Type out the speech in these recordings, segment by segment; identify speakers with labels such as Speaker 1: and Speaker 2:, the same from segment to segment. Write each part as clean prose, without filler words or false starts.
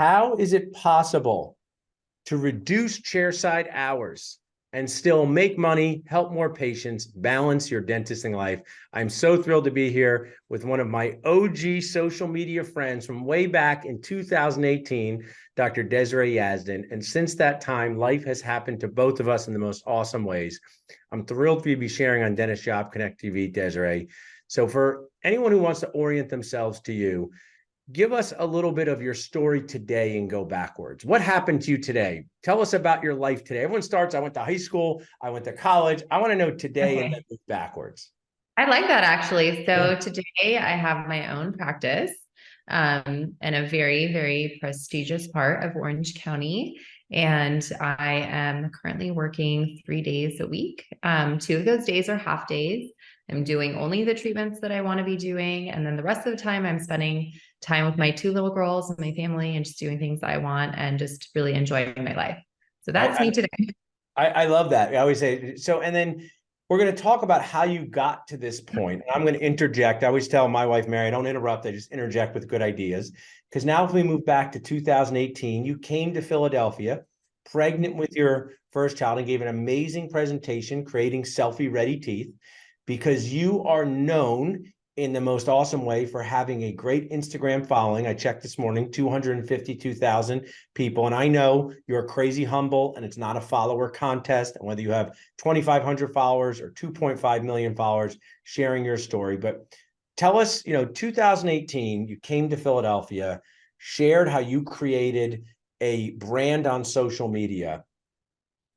Speaker 1: How is it possible to reduce chairside hours and still make money, help more patients, balance your dentisting life? I'm so thrilled to be here with one of my OG social media friends from way back in 2018, Dr. Desiree Yazdan. And since that time, life has happened to both of us in the most awesome ways. I'm thrilled for you to be sharing on Dentist Job Connect TV, Desiree. So for anyone who wants to orient themselves to you, give us a little bit of your story today and go backwards. What happened to you today? Tell us about your life today. Everyone starts, I went to high school, I went to college. I want to know today and then move backwards.
Speaker 2: I like that actually. So today I have my own practice in a very, very prestigious part of Orange County. And I am currently working 3 days a week. Two of those days are half days. I'm doing only the treatments that I want to be doing. And then the rest of the time, I'm spending time with my two little girls and my family and just doing things that I want and just really enjoying my life. So that's me today.
Speaker 1: I love that. I always say so. And then we're going to talk about how you got to this point. And I'm going to interject. I always tell my wife, Mary, I don't interrupt. I just interject with good ideas. Because now if we move back to 2018, you came to Philadelphia, pregnant with your first child, and gave an amazing presentation creating selfie-ready teeth because you are known in the most awesome way for having a great Instagram following. I checked this morning, 252,000 people. And I know you're crazy humble and it's not a follower contest. And whether you have 2,500 followers or 2.5 million followers, sharing your story. But tell us, 2018, you came to Philadelphia, shared how you created a brand on social media.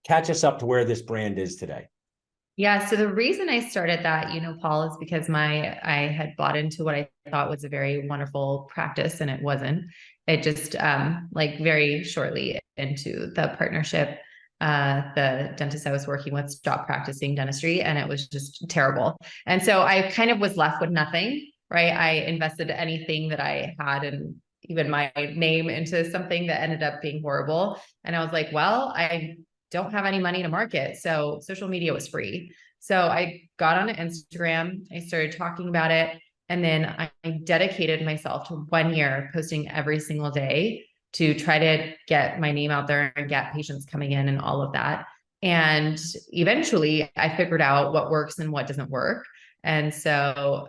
Speaker 1: Catch us up to where this brand is today.
Speaker 2: Yeah. So the reason I started that, Paul, is because I had bought into what I thought was a very wonderful practice and it wasn't. It just like very shortly into the partnership, the dentist I was working with stopped practicing dentistry and it was just terrible. And so I kind of was left with nothing, right? I invested anything that I had and even my name into something that ended up being horrible. And I was like, well, I don't have any money to market. So social media was free. So I got on Instagram, I started talking about it. And then I dedicated myself to 1 year posting every single day to try to get my name out there and get patients coming in and all of that. And eventually I figured out what works and what doesn't work. And so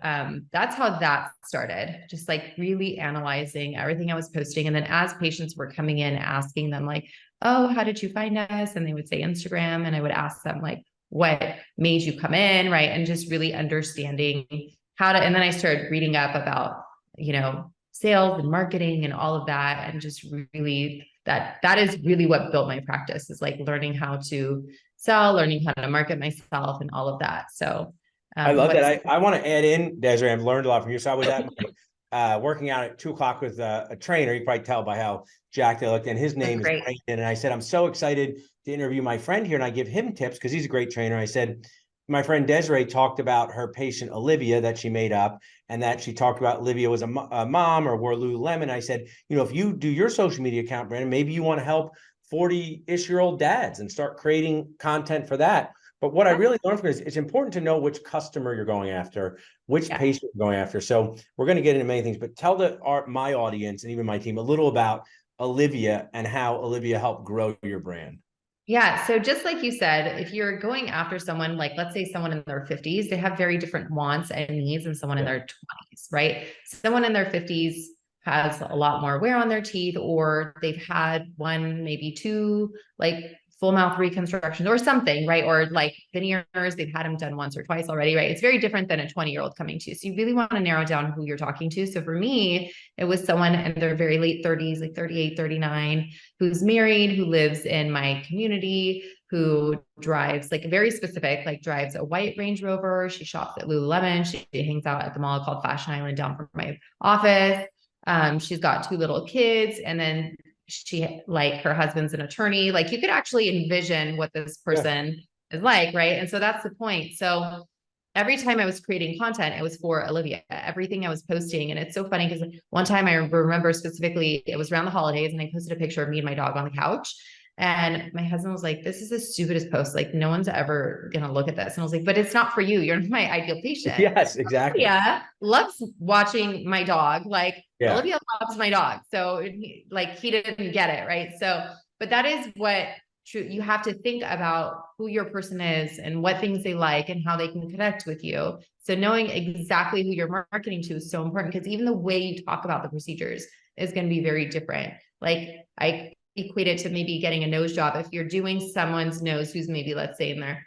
Speaker 2: that's how that started, just like really analyzing everything I was posting. And then as patients were coming in, asking them like, oh, how did you find us? And they would say Instagram. And I would ask them like, what made you come in? Right. And just really understanding how to, and then I started reading up about, sales and marketing and all of that. And just really that is really what built my practice, is like learning how to sell, learning how to market myself and all of that. So
Speaker 1: I love that. I want to add in, Desiree, I've learned a lot from you. So I was at working out at 2:00 with a trainer. You can probably tell by how jacked I looked. And his name is Brandon. And I said, I'm so excited to interview my friend here. And I give him tips because he's a great trainer. I said, my friend Desiree talked about her patient Olivia that she made up, and that she talked about Olivia was a mom or wore Lululemon. I said, if you do your social media account, Brandon, maybe you want to help 40-ish-year-old dads and start creating content for that. But what I really learned from it is it's important to know which customer you're going after, which patient you're going after. So we're going to get into many things, but tell my audience and even my team a little about Olivia and how Olivia helped grow your brand.
Speaker 2: Yeah. So just like you said, if you're going after someone, like let's say someone in their 50s, they have very different wants and needs than someone in their 20s, right? Someone in their 50s has a lot more wear on their teeth, or they've had one, maybe two, like full mouth reconstructions or something, right? Or like veneers, they've had them done once or twice already, right? It's very different than a 20-year-old coming to you. So you really want to narrow down who you're talking to. So for me, it was someone in their very late 30s, like 38, 39, who's married, who lives in my community, who drives like very specific, like drives a white Range Rover. She shops at Lululemon. She hangs out at the mall called Fashion Island down from my office. She's got two little kids, and then her husband's an attorney. Like you could actually envision what this person is like, right? And so that's the point. So every time I was creating content, it was for Olivia, everything I was posting. And it's so funny because one time I remember specifically, it was around the holidays and I posted a picture of me and my dog on the couch. And my husband was like, this is the stupidest post. Like, no one's ever going to look at this. And I was like, but it's not for you. You're not my ideal patient.
Speaker 1: Yes, exactly.
Speaker 2: Yeah. Loves watching my dog. Like,
Speaker 1: Yeah,
Speaker 2: Olivia loves my dog. So he didn't get it. Right. So, but that is what true. You have to think about who your person is and what things they like and how they can connect with you. So knowing exactly who you're marketing to is so important, because even the way you talk about the procedures is going to be very different. Like, I equate it to maybe getting a nose job. If you're doing someone's nose who's maybe, let's say, in their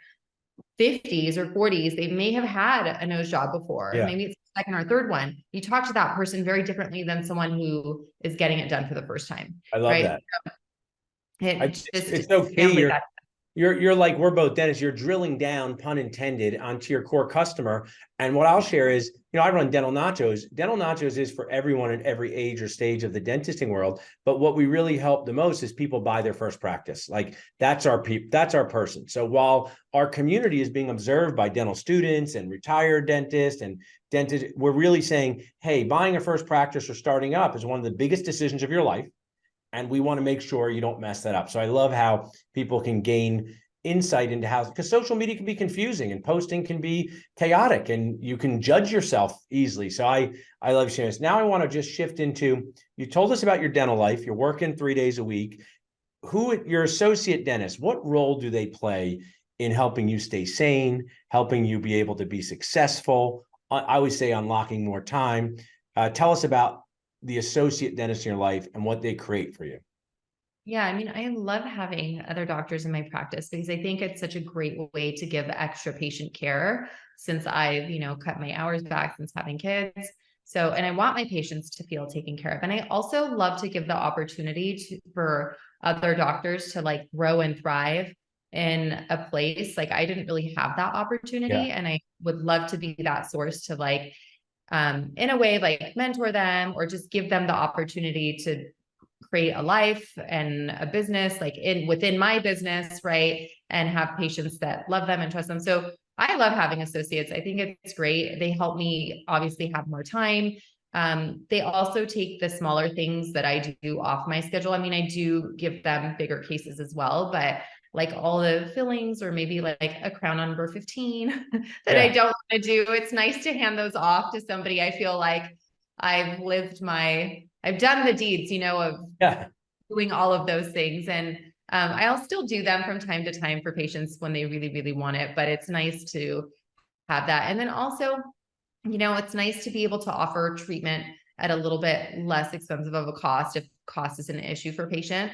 Speaker 2: 50s or 40s, they may have had a nose job before.
Speaker 1: yeah,
Speaker 2: Maybe it's the second or third one. You talk to that person very differently than someone who is getting it done for the first time,
Speaker 1: I love
Speaker 2: right?
Speaker 1: that.
Speaker 2: It just
Speaker 1: It's so key.
Speaker 2: translate that.
Speaker 1: You're like, we're both dentists. You're drilling down, pun intended, onto your core customer. And what I'll share is, I run Dental Nachos. Dental Nachos is for everyone in every age or stage of the dentisting world. But what we really help the most is people buy their first practice. Like, that's our person. So while our community is being observed by dental students and retired dentists and dentists, we're really saying, hey, buying a first practice or starting up is one of the biggest decisions of your life. And we want to make sure you don't mess that up. So I love how people can gain insight into how, because social media can be confusing and posting can be chaotic and you can judge yourself easily. So I love sharing this. Now I want to just shift into, you told us about your dental life. You're working 3 days a week. Your associate dentist, what role do they play in helping you stay sane, helping you be able to be successful? I always say unlocking more time. Tell us about the associate dentist in your life and what they create for you.
Speaker 2: Yeah, I mean, I love having other doctors in my practice because I think it's such a great way to give extra patient care since I've, cut my hours back since having kids. So, and I want my patients to feel taken care of. And I also love to give the opportunity for other doctors to like grow and thrive in a place. Like, I didn't really have that
Speaker 1: Yeah.
Speaker 2: opportunity. And I would love to be that source to like, in a way, like mentor them or just give them the opportunity to create a life and a business like within my business, right? And have patients that love them and trust them. So I love having associates. I think it's great. They help me obviously have more time. They also take the smaller things that I do off my schedule. I mean, I do give them bigger cases as well, but like all the fillings or maybe like a crown on number 15 that I
Speaker 1: Yeah.
Speaker 2: don't want to do, it's nice to hand those off to somebody. I feel like I've done the deeds, of
Speaker 1: Yeah.
Speaker 2: doing all of those things. And I'll still do them from time to time for patients when they really, really want it. But it's nice to have that. And then also, it's nice to be able to offer treatment at a little bit less expensive of a cost if cost is an issue for patient.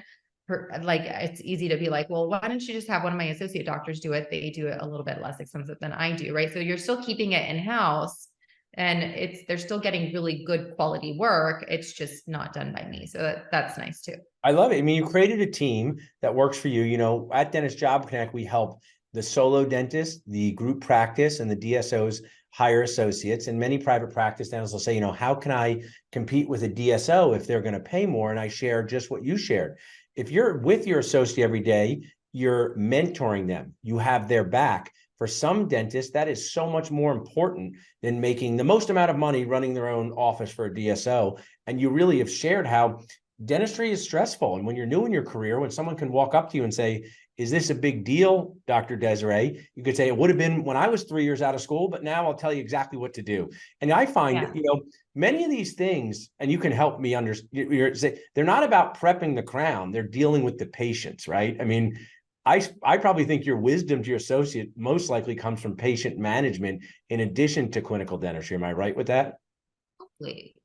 Speaker 2: Like, it's easy to be like, well, why don't you just have one of my associate doctors do it? They do it a little bit less expensive than I do, right? So you're still keeping it in-house and they're still getting really good quality work. It's just not done by me. So that's nice too.
Speaker 1: I love it. I mean, you created a team that works for you. At Dentist Job Connect, we help the solo dentist, the group practice, and the DSOs hire associates. And many private practice dentists will say, how can I compete with a DSO if they're going to pay more? And I share just what you shared. If you're with your associate every day, you're mentoring them. You have their back. For some dentists, that is so much more important than making the most amount of money running their own office for a DSO. And you really have shared how dentistry is stressful. And when you're new in your career, when someone can walk up to you and say, is this a big deal, Dr. Desiree? You could say, it would have been when I was 3 years out of school, but now I'll tell you exactly what to do. And I find,
Speaker 2: Yeah.
Speaker 1: many of these things, and you can help me understand, they're not about prepping the crown. They're dealing with the patients, right? I mean, I probably think your wisdom to your associate most likely comes from patient management in addition to clinical dentistry. Am I right with that?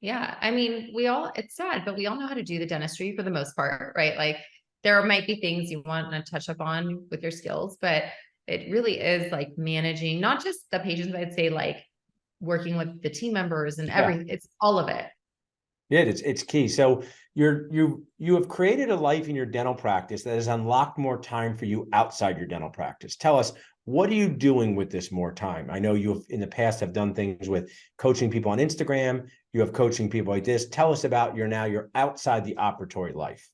Speaker 2: Yeah. I mean, it's sad, but we all know how to do the dentistry for the most part, right? Like, there might be things you want to touch up on with your skills, but it really is like managing not just the patients, I'd say like working with the team members and
Speaker 1: Yeah.
Speaker 2: it's all of it.
Speaker 1: Yeah, it's key. So you have created a life in your dental practice that has unlocked more time for you outside your dental practice. Tell us, what are you doing with this more time? I know you have in the past have done things with coaching people on Instagram. You have coaching people like this. Tell us about you're outside the operatory life.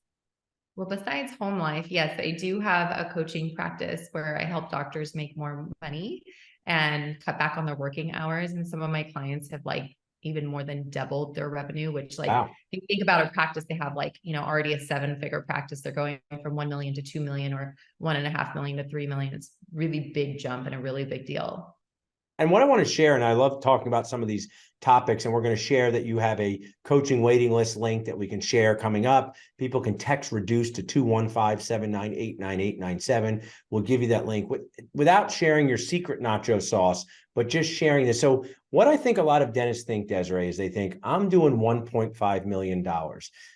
Speaker 2: Well, besides home life, yes, I do have a coaching practice where I help doctors make more money and cut back on their working hours. And some of my clients have like, even more than doubled their revenue, which like,
Speaker 1: Wow.
Speaker 2: if you think about a practice, they have like, already a 7-figure practice. They're going from 1 million to 2 million or 1.5 million to 3 million. It's really big jump and a really big deal.
Speaker 1: And what I want to share, and I love talking about some of these topics, and we're going to share that you have a coaching waiting list link that we can share coming up. People can text reduce to 215-798-9897. We'll give you that link without sharing your secret nacho sauce, but just sharing this. So what I think a lot of dentists think, Desiree, is they think I'm doing $1.5 million.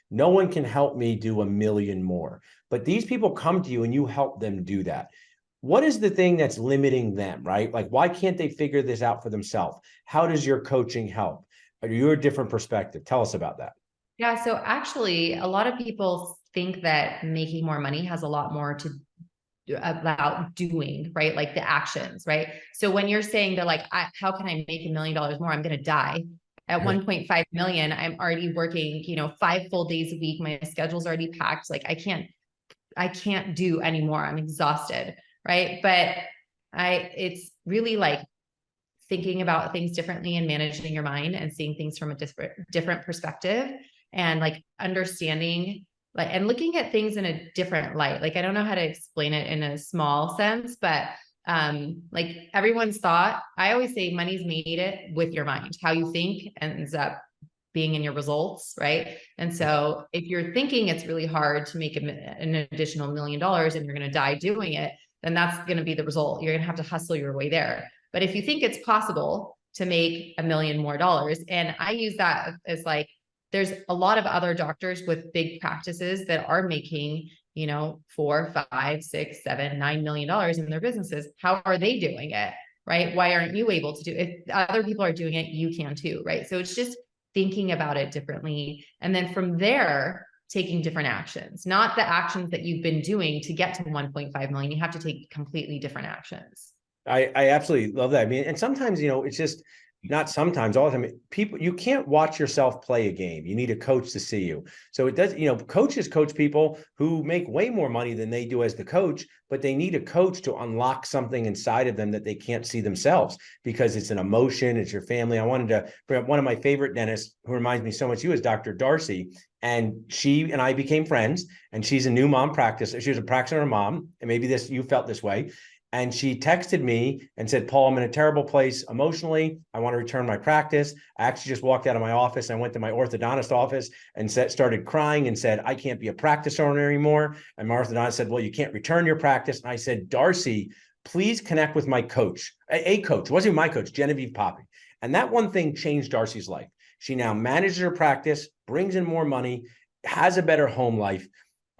Speaker 1: No one can help me do $1 million more. But these people come to you and you help them do that. What is the thing that's limiting them, right? Like, why can't they figure this out for themselves? How does your coaching help? Are you a different perspective? Tell us about that.
Speaker 2: Yeah. So actually, a lot of people think that making more money has a lot more to about doing, right? Like the actions, right? So when you're saying they're like, how can I make $1 million more? I'm going to die. At 1.5 million, I'm already working, 5 full days a week. My schedule's already packed. Like I can't do anymore. I'm exhausted. Right. But it's really like thinking about things differently and managing your mind and seeing things from a different perspective and like understanding like and looking at things in a different light. Like I don't know how to explain it in a small sense, but like everyone's thought, I always say money's made it with your mind. How you think ends up being in your results, right? And so if you're thinking it's really hard to make an additional $1 million and you're going to die doing it, then that's going to be the result. You're going to have to hustle your way there. But if you think it's possible to make $1 million more, and I use that as like, there's a lot of other doctors with big practices that are making, 4, 5, 6, 7, $9 million in their businesses. How are they doing it? Right? Why aren't you able to do it? If other people are doing it, you can too, right? So it's just thinking about it differently. And then from there, taking different actions, not the actions that you've been doing to get to 1.5 million. You have to take completely different actions.
Speaker 1: I absolutely love that. I mean, and sometimes, it's just not sometimes, all the time. People, you can't watch yourself play a game. You need a coach to see you. So it does, coaches coach people who make way more money than they do as the coach, but they need a coach to unlock something inside of them that they can't see themselves because it's an emotion, it's your family. I wanted to bring up one of my favorite dentists who reminds me so much of you is Dr. Darcy. And she and I became friends, and she's a new mom practice. She was a practitioner mom, and maybe you felt this way. And she texted me and said, Paul, I'm in a terrible place emotionally. I want to return my practice. I actually just walked out of my office. I went to my orthodontist office and started crying and said, I can't be a practice owner anymore. And my orthodontist said, well, you can't return your practice. And I said, Darcy, please connect with my coach, a coach. It wasn't my coach, Genevieve Poppy. And that one thing changed Darcy's life. She now manages her practice, brings in more money, has a better home life.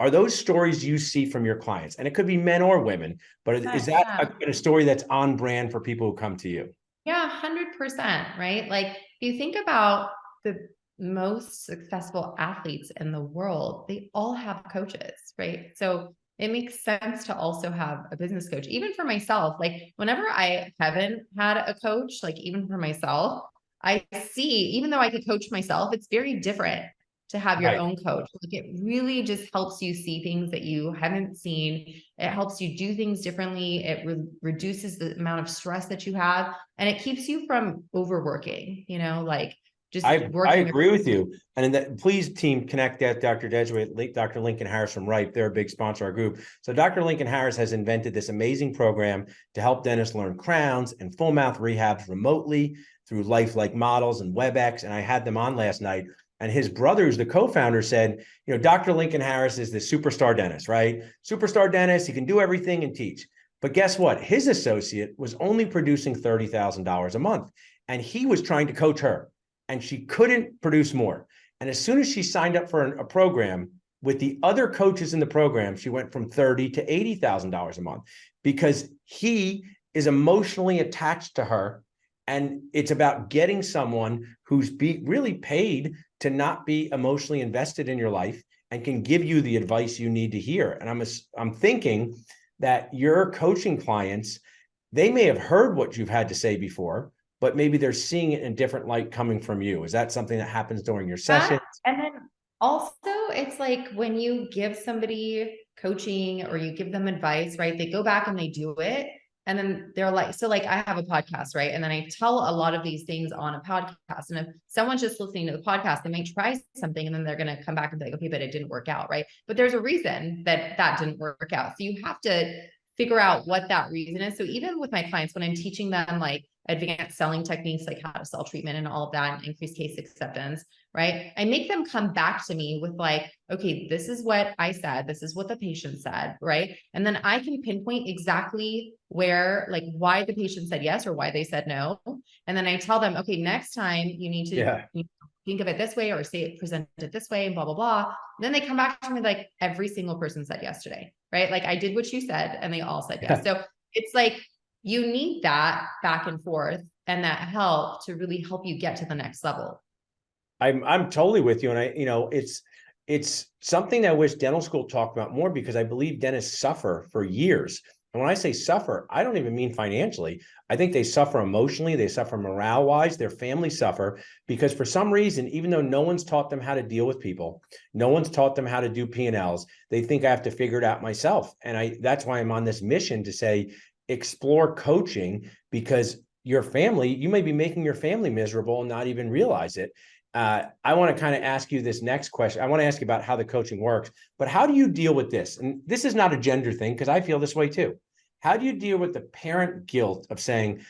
Speaker 1: Are those stories you see from your clients? And it could be men or women, but is that a story that's on brand for people who come to you?
Speaker 2: Yeah, 100%, right? Like if you think about the most successful athletes in the world, they all have coaches, right? So it makes sense to also have a business coach. Even for myself, like whenever I haven't had a coach, like even for myself, I see, even though I could coach myself, it's very different to have your own coach. Like it really just helps you see things that you haven't seen. It helps you do things differently. It reduces the amount of stress that you have, and it keeps you from overworking, like just
Speaker 1: I
Speaker 2: working.
Speaker 1: agree with you. And that, please, team, connect that Dr. Desiree, Dr. Lincoln Harris from Ripe. They're a big sponsor of our group. So Dr. Lincoln Harris has invented this amazing program to help dentists learn crowns and full mouth rehabs remotely through lifelike models and WebEx. And I had them on last night. And his brother, who's the co-founder, said, Dr. Lincoln Harris is the superstar dentist, right? Superstar dentist. He can do everything and teach. But guess what? His associate was only producing $30,000 a month. And he was trying to coach her. And she couldn't produce more. And as soon as she signed up for a program with the other coaches in the program, she went from $30,000 to $80,000 a month because he is emotionally attached to her. And it's about getting someone who's really paid to not be emotionally invested in your life and can give you the advice you need to hear. And I'm thinking that your coaching clients, they may have heard what you've had to say before, but maybe they're seeing it in a different light coming from you. Is that something that happens during your session?
Speaker 2: And then also it's like when you give somebody coaching or you give them advice, right? They go back and they do it. And then they're like, so like I have a podcast, right? And then I tell a lot of these things on a podcast. And if someone's just listening to the podcast, they might try something and then they're going to come back and be like, okay, but it didn't work out, right? But there's a reason that that didn't work out. So you have to figure out what that reason is. So even with my clients, when I'm teaching them like advanced selling techniques, like how to sell treatment and all of that, and increase case acceptance, right? I make them come back to me with like, okay, this is what I said. This is what the patient said, right? And then I can pinpoint exactly where, like why the patient said yes or why they said no. And then I tell them, okay, next time you need to think of it this way or say it, present it this way and blah, blah, blah. And then they come back to me like every single person said yes today, right? Like I did what you said and they all said yes. So it's like, you need that back and forth and that help to really help you get to the next level.
Speaker 1: I'm totally with you. And it's something that I wish dental school talked about more, because I believe dentists suffer for years. And when I say suffer, I don't even mean financially. I think they suffer emotionally, they suffer morale wise, their families suffer because for some reason, even though no one's taught them how to deal with people, no one's taught them how to do P&Ls, they think I have to figure it out myself. And that's why I'm on this mission to say, explore coaching, because your family, you may be making your family miserable and not even realize it. I want to kind of ask you this next question. I want to ask you about how the coaching works, but how do you deal with this? And this is not a gender thing, because I feel this way too. How do you deal with the parent guilt of saying,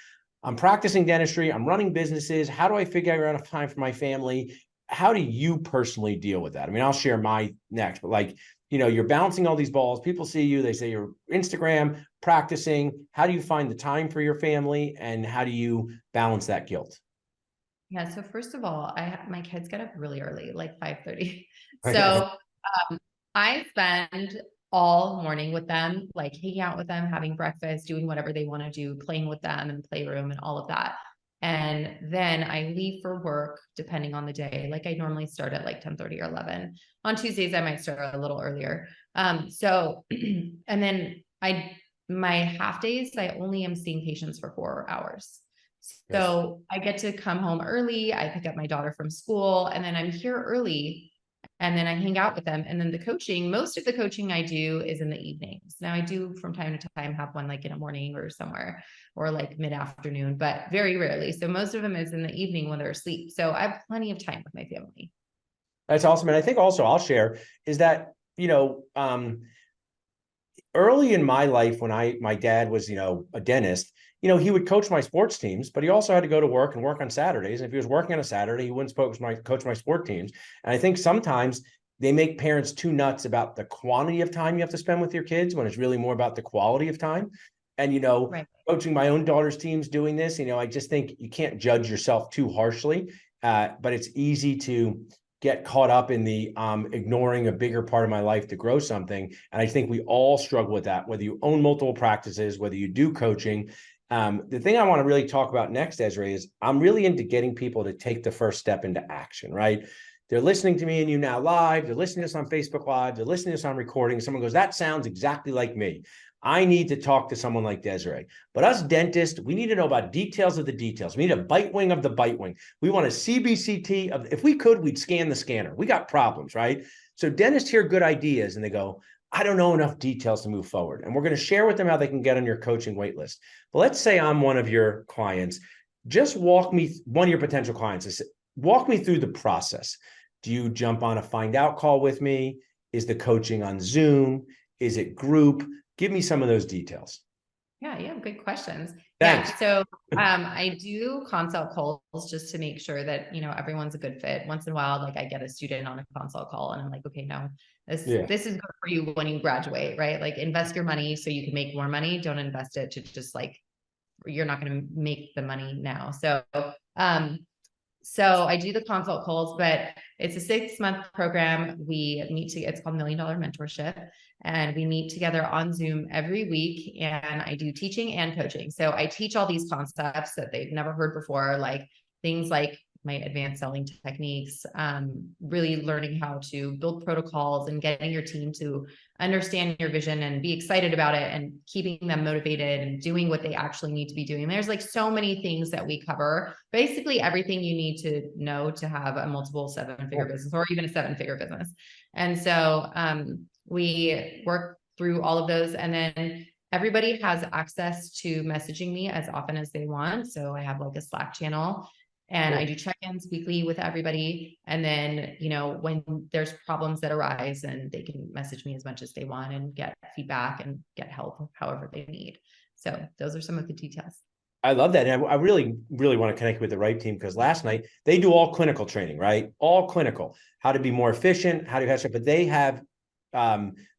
Speaker 1: I'm practicing dentistry, I'm running businesses, how do I figure out enough time for my family? How do you personally deal with that? I mean, I'll share my next, but like, you're bouncing all these balls. People see you, they say you're Instagram practicing. How do you find the time for your family, and how do you balance that guilt?
Speaker 2: Yeah. So first of all, my kids get up really early, like 5:30.
Speaker 1: Okay.
Speaker 2: So I spend all morning with them, like hanging out with them, having breakfast, doing whatever they want to do, playing with them in the playroom and all of that. And then I leave for work depending on the day. Like I normally start at like 10:30 or 11. On Tuesdays, I might start a little earlier. So and then my half days, I only am seeing patients for 4 hours.
Speaker 1: Yes.
Speaker 2: So I get to come home early. I pick up my daughter from school and then I'm here early and then I hang out with them. And then the coaching, most of the coaching I do is in the evenings. Now I do from time to time have one like in a morning or somewhere or like mid-afternoon, but very rarely. So most of them is in the evening when they're asleep. So I have plenty of time with my family.
Speaker 1: That's awesome. And I think also I'll share is that, early in my life, when my dad was, a dentist, he would coach my sports teams, but he also had to go to work and work on Saturdays. And if he was working on a Saturday, he wouldn't coach my sport teams. And I think sometimes they make parents too nuts about the quantity of time you have to spend with your kids when it's really more about the quality of time. And,
Speaker 2: Right.
Speaker 1: coaching my own daughter's teams doing this, I just think you can't judge yourself too harshly. But it's easy to get caught up in the ignoring a bigger part of my life to grow something. And I think we all struggle with that, whether you own multiple practices, whether you do coaching. The thing I want to really talk about next, Desiree, is I'm really into getting people to take the first step into action, right? They're listening to me and you now live. They're listening to us on Facebook Live. They're listening to us on recording. Someone goes, that sounds exactly like me. I need to talk to someone like Desiree. But us dentists, we need to know about details of the details. We need a bite wing of the bite wing. We want a CBCT of, if we could, we'd scan the scanner. We got problems, right? So dentists hear good ideas and they go, I don't know enough details to move forward. And we're going to share with them how they can get on your coaching wait list. But let's say I'm one of your clients. Just walk me, one of your potential clients, walk me through the process. Do you jump on a find out call with me? Is the coaching on Zoom? Is it group? Give me some of those details.
Speaker 2: Yeah, you have good questions.
Speaker 1: Thanks.
Speaker 2: Yeah. So I do consult calls just to make sure that, everyone's a good fit. Once in a while, like I get a student on a consult call and I'm like, okay, no, this is good for you when you graduate, right? Like invest your money so you can make more money. Don't invest it to just like, you're not going to make the money now. So I do the consult calls, but it's a 6-month program. It's called $1 Million Mentorship. And we meet together on Zoom every week. And I do teaching and coaching. So I teach all these concepts that they've never heard before, like things like my advanced selling techniques, really learning how to build protocols and getting your team to understand your vision and be excited about it and keeping them motivated and doing what they actually need to be doing. There's like so many things that we cover, basically everything you need to know to have a multiple 7-figure business or even a 7-figure business. And so we work through all of those. And then everybody has access to messaging me as often as they want. So I have like a Slack channel, and I do check-ins weekly with everybody. And then, when there's problems that arise, and they can message me as much as they want and get feedback and get help however they need. So those are some of the details.
Speaker 1: I love that. And I really, really want to connect with the right team, because last night they do all clinical training, right? All clinical, how to be more efficient, how to have stuff, but they have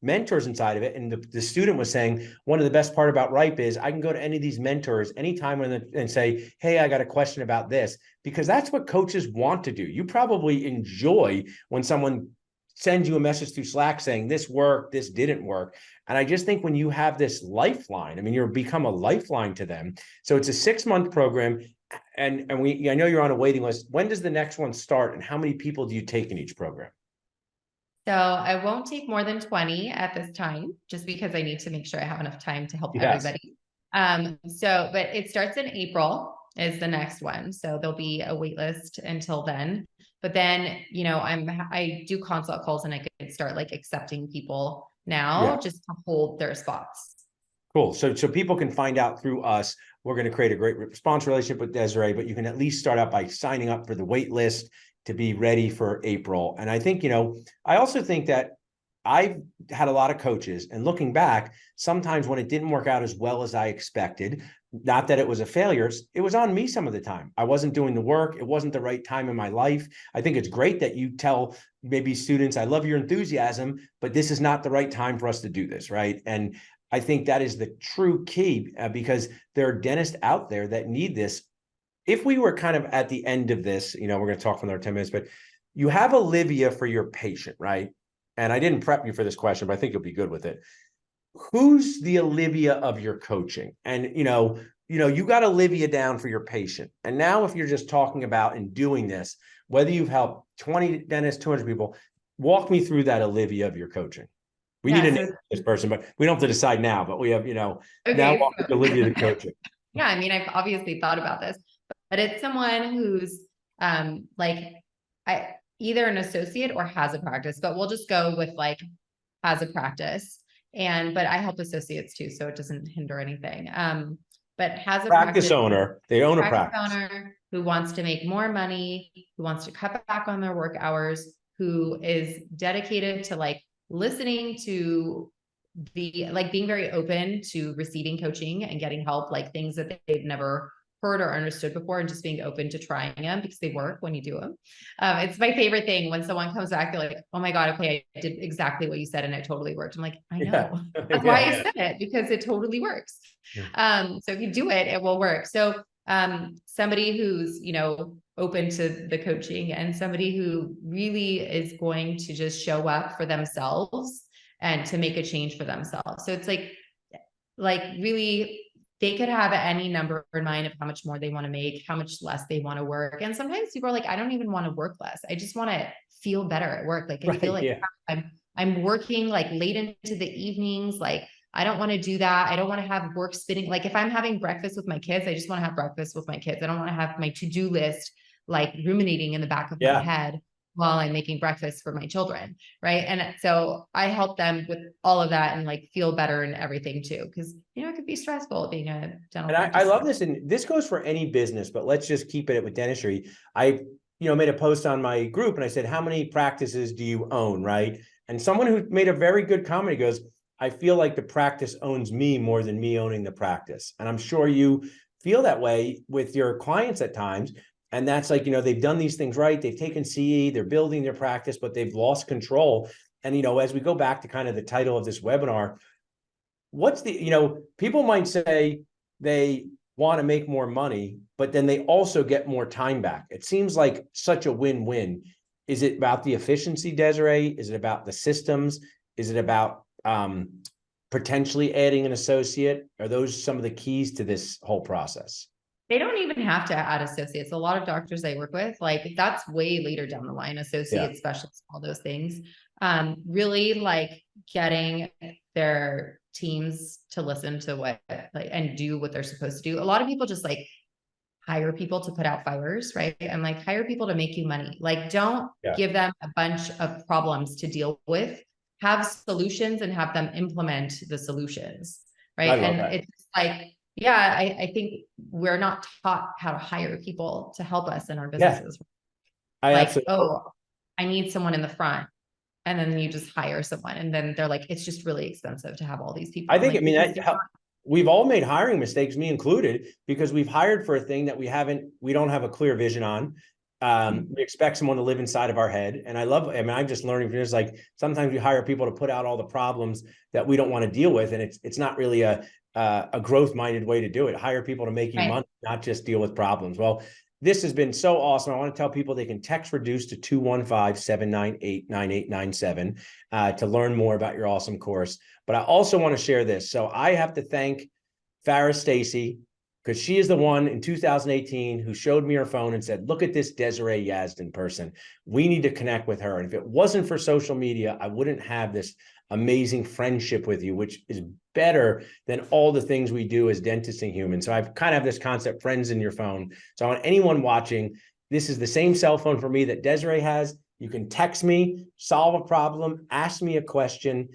Speaker 1: mentors inside of it. And the student was saying, one of the best part about Ripe is I can go to any of these mentors anytime and say, hey, I got a question about this, because that's what coaches want to do. You probably enjoy when someone sends you a message through Slack saying this worked, this didn't work. And I just think when you have this lifeline, I mean, you're become a lifeline to them. So it's a 6-month program. And I know you're on a waiting list. When does the next one start, and how many people do you take in each program?
Speaker 2: So I won't take more than 20 at this time, just because I need to make sure I have enough time to help everybody. But it starts in April is the next one. So there'll be a wait list until then. But then, I do consult calls, and I could start like accepting people now just to hold their spots.
Speaker 1: Cool. So people can find out through us. We're going to create a great response relationship with Desiree, but you can at least start out by signing up for the wait list to be ready for April. And I think, I also think that I've had a lot of coaches, and looking back, sometimes when it didn't work out as well as I expected, not that it was a failure, it was on me some of the time. I wasn't doing the work. It wasn't the right time in my life. I think it's great that you tell maybe students, I love your enthusiasm, but this is not the right time for us to do this, right? And I think that is the true key, because there are dentists out there that need this. If we were kind of at the end of this, we're going to talk for another 10 minutes, but you have Olivia for your patient, right? And I didn't prep you for this question, but I think you'll be good with it. Who's the Olivia of your coaching? And, you got Olivia down for your patient. And now if you're just talking about and doing this, whether you've helped 20 dentists, 200 people, walk me through that Olivia of your coaching. We need to name this person, but we don't have to decide now, but we have, now walk with Olivia the coaching.
Speaker 2: Yeah, I mean, I've obviously thought about this, but it's someone who's either an associate or has a practice, but we'll just go with has a practice. But I help associates too, so it doesn't hinder anything. But has a
Speaker 1: practice owner, they own a practice
Speaker 2: owner who wants to make more money, who wants to cut back on their work hours, who is dedicated to listening to being very open to receiving coaching and getting help, things that they've never heard or understood before, and just being open to trying them because they work when you do them. It's my favorite thing when someone comes back, they're like, oh my God, okay, I did exactly what you said and it totally worked. I'm like, I know. That's why I said it, because it totally works. So if you do it, it will work. So somebody who's, open to the coaching, and somebody who really is going to just show up for themselves and to make a change for themselves. So it's really, they could have any number in mind of how much more they want to make, how much less they want to work. And sometimes people are like, I don't even want to work less. I just want to feel better at work. I feel like I'm working late into the evenings. I don't want to do that. I don't want to have work spinning. If I'm having breakfast with my kids, I just want to have breakfast with my kids. I don't want to have my to-do list, ruminating in the back of my head while I'm making breakfast for my children. Right. And so I help them with all of that and feel better and everything too. Cause it could be stressful being a dental.
Speaker 1: And I love this. And this goes for any business, but let's just keep it with dentistry. I, made a post on my group and I said, how many practices do you own? Right. And someone who made a very good comment goes, I feel like the practice owns me more than me owning the practice. And I'm sure you feel that way with your clients at times. And that's they've done these things right. They've taken CE, they're building their practice, but they've lost control. And, as we go back to kind of the title of this webinar, what's people might say they want to make more money, but then they also get more time back. It seems like such a win-win. Is it about the efficiency, Desiree? Is it about the systems? Is it about potentially adding an associate? Are those some of the keys to this whole process?
Speaker 2: They don't even have to add associates. A lot of doctors I work with, that's way later down the line, associate specialists, all those things. Really getting their teams to listen to what and do what they're supposed to do. A lot of people just hire people to put out fires, right? And hire people to make you money. Don't give them a bunch of problems to deal with. Have solutions and have them implement the solutions. right?
Speaker 1: I love
Speaker 2: And
Speaker 1: that.
Speaker 2: it's like, yeah, I think we're not taught how to hire people to help us in our
Speaker 1: Yeah,
Speaker 2: businesses.
Speaker 1: I
Speaker 2: Like,
Speaker 1: absolutely.
Speaker 2: oh, I need someone in the front. And then you just hire someone. And then they're like, it's just really expensive to have all these people.
Speaker 1: I
Speaker 2: I'm
Speaker 1: think, I
Speaker 2: like,
Speaker 1: mean,
Speaker 2: because they're not.
Speaker 1: we've all made hiring mistakes, me included, because we've hired for a thing that we don't have a clear vision on. We expect someone to live inside of our head. And I mean, I'm just learning from this, like sometimes we hire people to put out all the problems that we don't want to deal with. And it's not really a growth minded way to do it. Hire people to make you
Speaker 2: Right.
Speaker 1: money, not just deal with problems. Well, this has been so awesome. I want to tell people they can text reduce to 215-798-9897 to learn more about your awesome course. But I also want to share this. So I have to thank Farrah Stacy, because she is the one in 2018 who showed me her phone and said, look at this Desiree Yazdan person. We need to connect with her. And if it wasn't for social media, I wouldn't have this amazing friendship with you, which is better than all the things we do as dentists and humans. So I've kind of have this concept, friends in your phone. So I want anyone watching, this is the same cell phone for me that Desiree has. You can text me, solve a problem, ask me a question.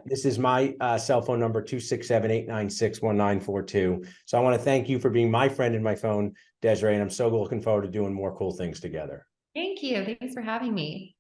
Speaker 1: This is my cell phone number, 267-896-1942. So I want to thank you for being my friend in my phone, Desiree, and I'm so looking forward to doing more cool things together.
Speaker 2: Thank you. Thanks for having me.